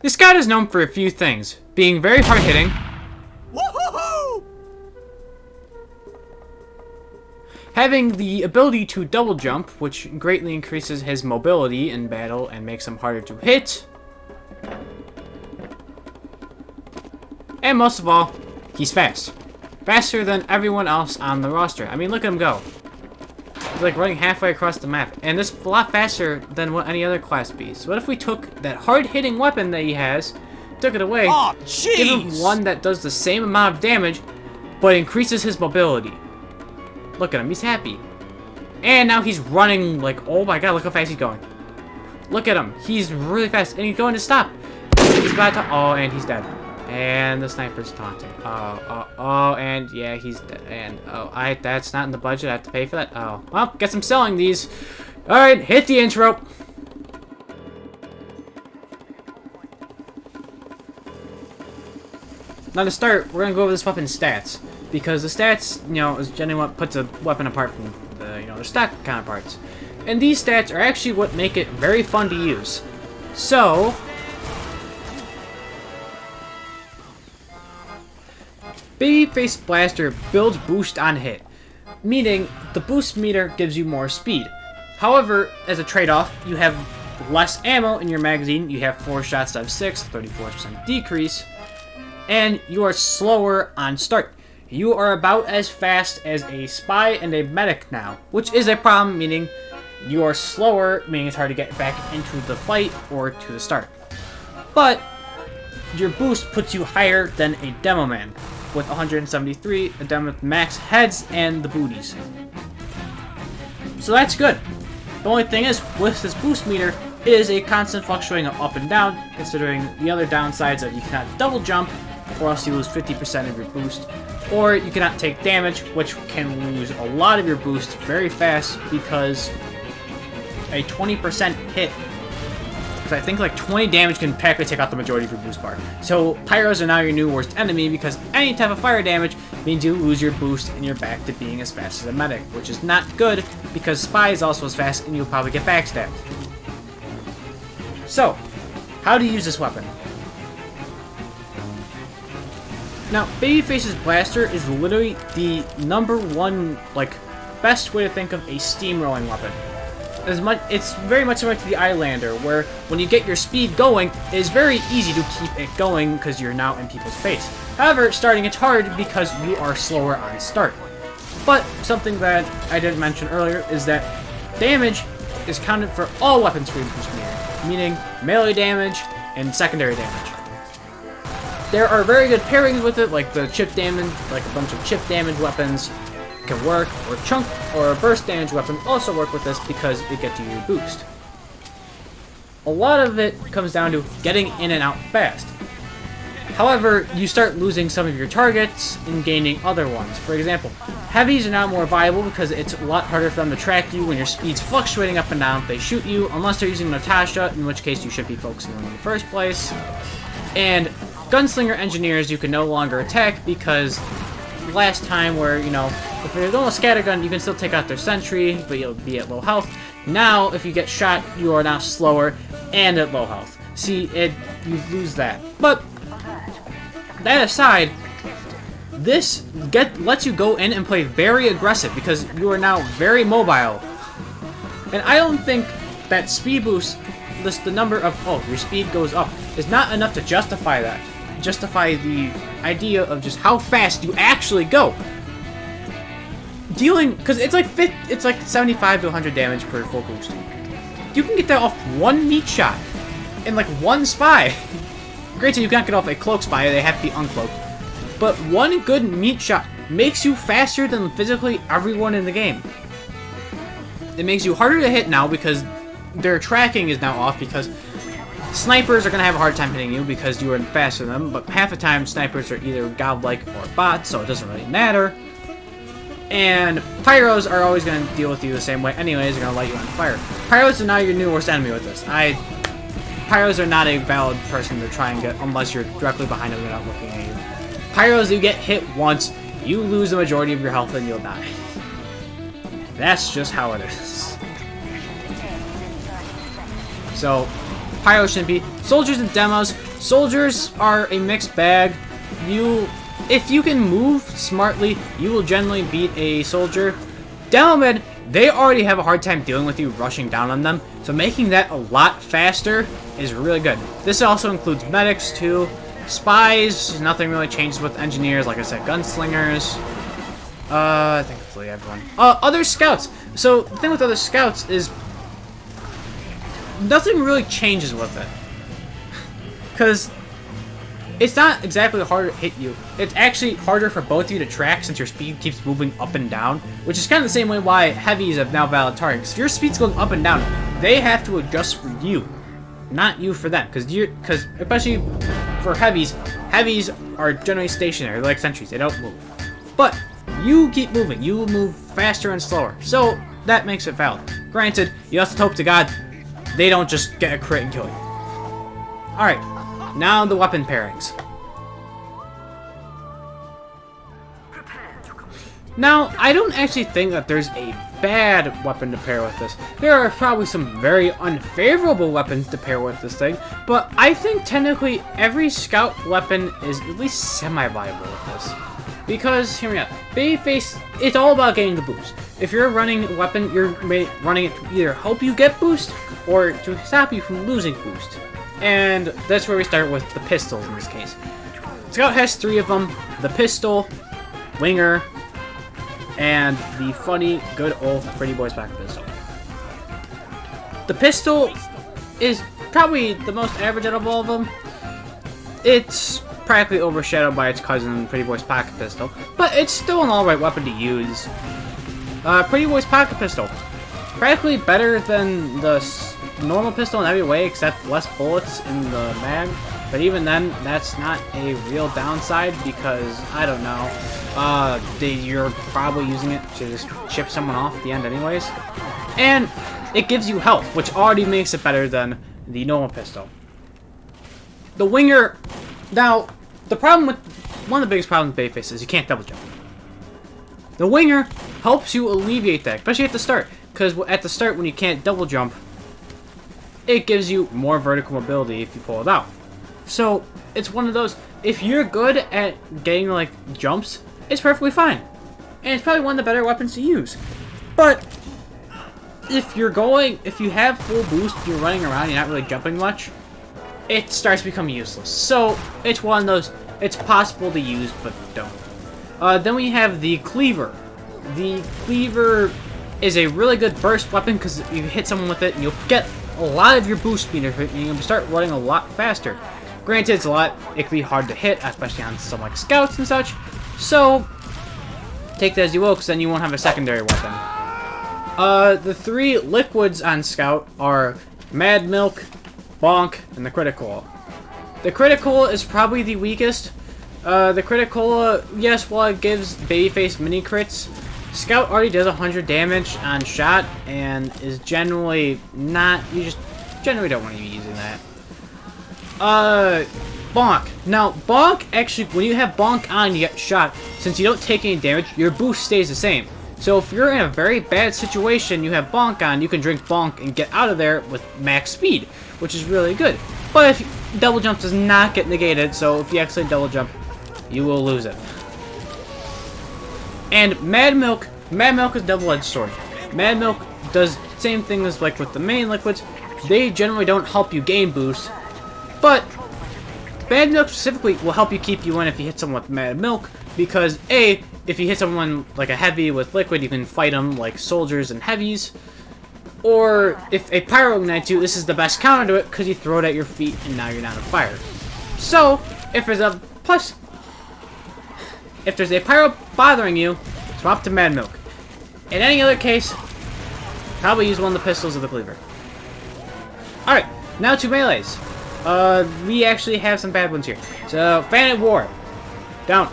This Skit is known for a few things. Being very hard-hitting, having the ability to double jump, which greatly increases his mobility in battle and makes him harder to hit, and most of all, he's fast. Faster than everyone else on the roster. I mean, look at him go. He's like running halfway across the map. And this is a lot faster than what any other class be. So what if we took that hard-hitting weapon that he has, took it away, give him one that does the same amount of damage, but increases his mobility. Look at him, he's happy. And now he's running like, oh my god, look how fast he's going. Look at him, he's really fast, and he's going to stop. He's about to, oh, and he's dead. And the sniper's taunting. And yeah, he's dead. And that's not in the budget. I have to pay for that. Oh, well, guess I'm selling these. All right, hit the intro. Now to start, we're gonna go over this weapon's stats because the stats, you know, is generally what puts a weapon apart from the, you know, their stock counterparts. And these stats are actually what make it very fun to use. So. Babyface Blaster builds boost on hit, meaning the boost meter gives you more speed. However, as a trade-off, you have less ammo in your magazine. You have 4 shots out of 6, 34% decrease, and you are slower on start. You are about as fast as a spy and a medic now, which is a problem, meaning you are slower, meaning it's hard to get back into the fight or to the start. But your boost puts you higher than a demo man, with 173, a demo with max heads and the booties. So that's good. The only thing is, with this boost meter, it is a constant fluctuating of up and down, considering the other downsides of you cannot double jump, or else you lose 50% of your boost, or you cannot take damage, which can lose a lot of your boost very fast because a 20% hit, because I think like 20 damage can practically take out the majority of your boost bar. So pyros are now your new worst enemy because any type of fire damage means you lose your boost and you're back to being as fast as a medic, which is not good because spy is also as fast and you'll probably get backstabbed. So, how to use this weapon? Now, Babyface's Blaster is literally the #1, like, best way to think of a steamrolling weapon. It's very much similar to the Islander, where when you get your speed going, it is very easy to keep it going because you're now in people's face. However, starting it's hard because you are slower on start. But something that I didn't mention earlier is that damage is counted for all weapons for boost meter, meaning melee damage and secondary damage. There are very good pairings with it, like the chip damage, like a bunch of chip damage weapons can work, or chunk or a burst damage weapon also work with this because it gets you your boost. A lot of it comes down to getting in and out fast. However, you start losing some of your targets and gaining other ones. For example, heavies are now more viable because it's a lot harder for them to track you when your speed's fluctuating up and down if they shoot you, unless they're using Natasha, in which case you should be focusing on them in the first place. And gunslinger engineers you can no longer attack because last time where, you know, if you're going with scattergun, you can still take out their sentry, but you'll be at low health. Now, if you get shot, you are now slower and at low health. See, you lose that. But that aside, this lets you go in and play very aggressive because you are now very mobile. And I don't think that speed boost, the number of, your speed goes up, is not enough to justify that. Justify the idea of just how fast you actually go. Because it's like 75 to 100 damage per full boost. You can get that off one meat shot and like one spy. Granted, you can't get off a cloak spy; they have to be uncloaked. But one good meat shot makes you faster than physically everyone in the game. It makes you harder to hit now because their tracking is now off because snipers are going to have a hard time hitting you because you are faster than them, but half the time snipers are either godlike or bots, so it doesn't really matter. And pyros are always going to deal with you the same way anyways, they're going to light you on fire. Pyros are now your new worst enemy with this. Pyros are not a valid person to try and get unless you're directly behind them without looking at you. Pyros, you get hit once, you lose the majority of your health and you'll die. That's just how it is. So, Pyro shouldn't be. Soldiers and demos. Soldiers are a mixed bag. If you can move smartly, you will generally beat a soldier. Demo men, they already have a hard time dealing with you rushing down on them, so making that a lot faster is really good. This also includes medics too. Spies, nothing really changes with engineers, like I said, gunslingers. I think that's really everyone. Other scouts. So the thing with other scouts is nothing really changes with it. Because it's not exactly harder to hit you. It's actually harder for both of you to track since your speed keeps moving up and down, which is kind of the same way why heavies have now valid targets. If your speed's going up and down, they have to adjust for you, not you for them. Because especially for heavies are generally stationary, like sentries. They don't move. But you keep moving. You will move faster and slower. So that makes it valid. Granted, you have to hope to God they don't just get a crit and kill you. Alright, now the weapon pairings. Now, I don't actually think that there's a bad weapon to pair with this. There are probably some very unfavorable weapons to pair with this thing, but I think technically every scout weapon is at least semi-viable with this. Because, hear me out, Babyface, it's all about getting the boost. If you're running a weapon, you're running it to either help you get boost, or to stop you from losing boost. And that's where we start with the pistols in this case. Scout has 3 of them: the pistol, winger, and the funny, good old Pretty Boys Pocket Pistol. The pistol is probably the most average out of all of them. It's practically overshadowed by its cousin, Pretty Boy's Pocket Pistol, but it's still an alright weapon to use. Pretty Boy's Pocket Pistol, practically better than the normal pistol in every way except less bullets in the mag, but even then, that's not a real downside because, I don't know, you're probably using it to just chip someone off at the end anyways. And it gives you health, which already makes it better than the normal pistol. The winger, now, one of the biggest problems with Babyface is you can't double jump. The winger helps you alleviate that, especially at the start, because at the start when you can't double jump, it gives you more vertical mobility if you pull it out. So, it's one of those, if you're good at getting, like, jumps, it's perfectly fine. And it's probably one of the better weapons to use. But, if you have full boost, you're running around, you're not really jumping much, it starts to become useless. So, it's one of those, it's possible to use, but don't. Then we have the cleaver. The cleaver is a really good burst weapon because you hit someone with it and you'll get a lot of your boost speed and you'll start running a lot faster. Granted, it can be hard to hit, especially on some like scouts and such. So, take that as you will, because then you won't have a secondary weapon. The 3 liquids on scout are Mad Milk, Bonk, and the Critical. The Critical is probably the weakest. The Critical, yes, while it gives Babyface mini crits, Scout already does 100 damage on shot, and is generally not, you just generally don't want to be using that. Bonk. Now, Bonk, actually, when you have Bonk on, you get shot. Since you don't take any damage, your boost stays the same. So if you're in a very bad situation, you have Bonk on, you can drink Bonk and get out of there with max speed, which is really good. But if double jump does not get negated, so if you actually double jump, you will lose it. And Mad Milk is a double-edged sword. Mad Milk does the same thing as like with the main liquids. They generally don't help you gain boost, but Mad Milk specifically will help you keep you in if you hit someone with Mad Milk, because A, if you hit someone like a heavy with liquid, you can fight them like soldiers and heavies. Or if a pyro ignites you, this is the best counter to it because you throw it at your feet and now you're not on fire. So, if there's a pyro bothering you, swap to Mad Milk. In any other case, probably use one of the pistols or the cleaver. Alright, now to melees. We actually have some bad ones here. So, Fan at War. Don't.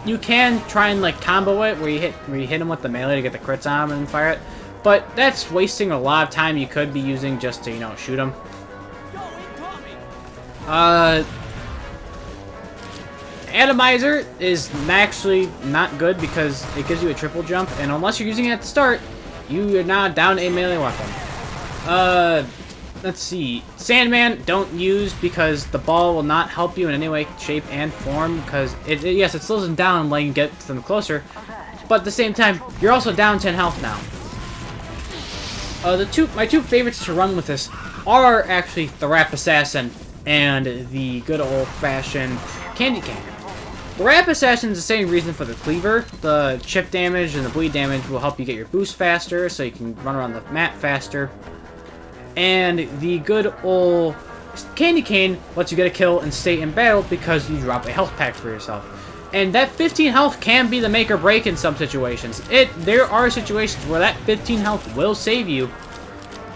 You can try and like combo it where you hit him with the melee to get the crits on him and fire it. But that's wasting a lot of time you could be using just to, you know, shoot him. Atomizer is actually not good because it gives you a triple jump, and unless you're using it at the start, you are now down a melee weapon. let's see. Sandman, don't use because the ball will not help you in any way, shape, and form. Because, yes, it slows them down and letting you get them closer. But at the same time, you're also down 10 health now. My two favorites to run with this are actually the Rap Assassin and the good old-fashioned Candy Cane. The Rap Assassin is the same reason for the Cleaver. The chip damage and the bleed damage will help you get your boost faster, so you can run around the map faster. And the good old Candy Cane lets you get a kill and stay in battle because you drop a health pack for yourself. And that 15 health can be the make or break in some situations. There are situations where that 15 health will save you.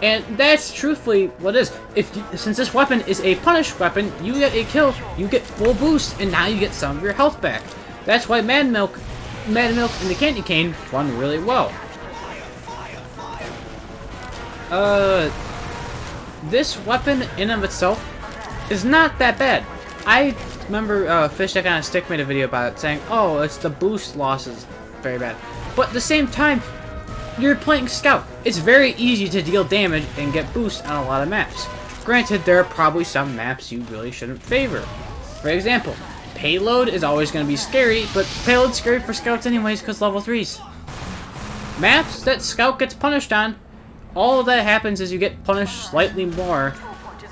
And that's truthfully what it is. Since this weapon is a punish weapon, you get a kill, you get full boost, and now you get some of your health back. That's why Mad Milk and the Candy Cane run really well. This weapon in of itself is not that bad. I remember Fish Deck on a Stick made a video about it saying, oh, it's the boost losses very bad. But at the same time, you're playing Scout. It's very easy to deal damage and get boost on a lot of maps. Granted, there are probably some maps you really shouldn't favor. For example, Payload is always going to be scary, but Payload's scary for Scouts anyways because level 3s. Maps that Scout gets punished on, all of that happens is you get punished slightly more.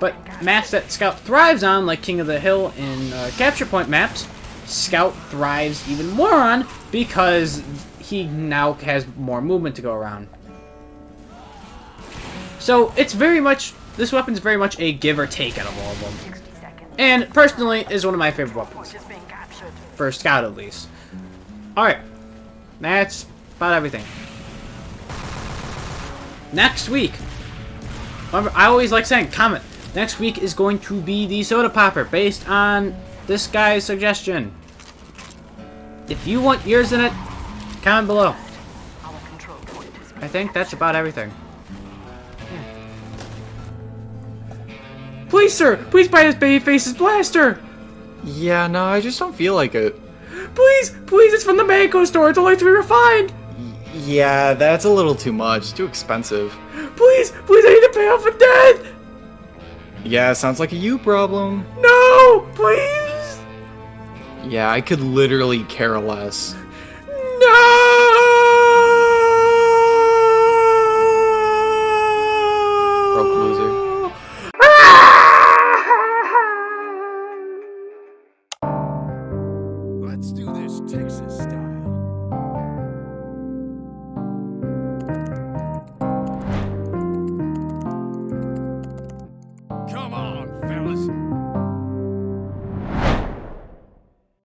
But maps that Scout thrives on, like King of the Hill and Capture Point maps, Scout thrives even more on because he now has more movement to go around. So it's very much, this weapon's very much a give or take out of all of them. And personally, is one of my favorite weapons. For Scout at least. Alright. That's about everything. Next week. Remember, I always like saying, comment. Next week is going to be the Soda Popper, based on this guy's suggestion. If you want yours in it, comment below. I think that's about everything. Yeah. Please, sir! Please buy this Babyface's blaster! Yeah, no, I just don't feel like it. Please! Please, it's from the Mango store. It's only 3 refined! Yeah, that's a little too much. Too expensive. Please! Please, I need to pay off a debt! Yeah, sounds like a you problem. No! Please! Yeah, I could literally care less.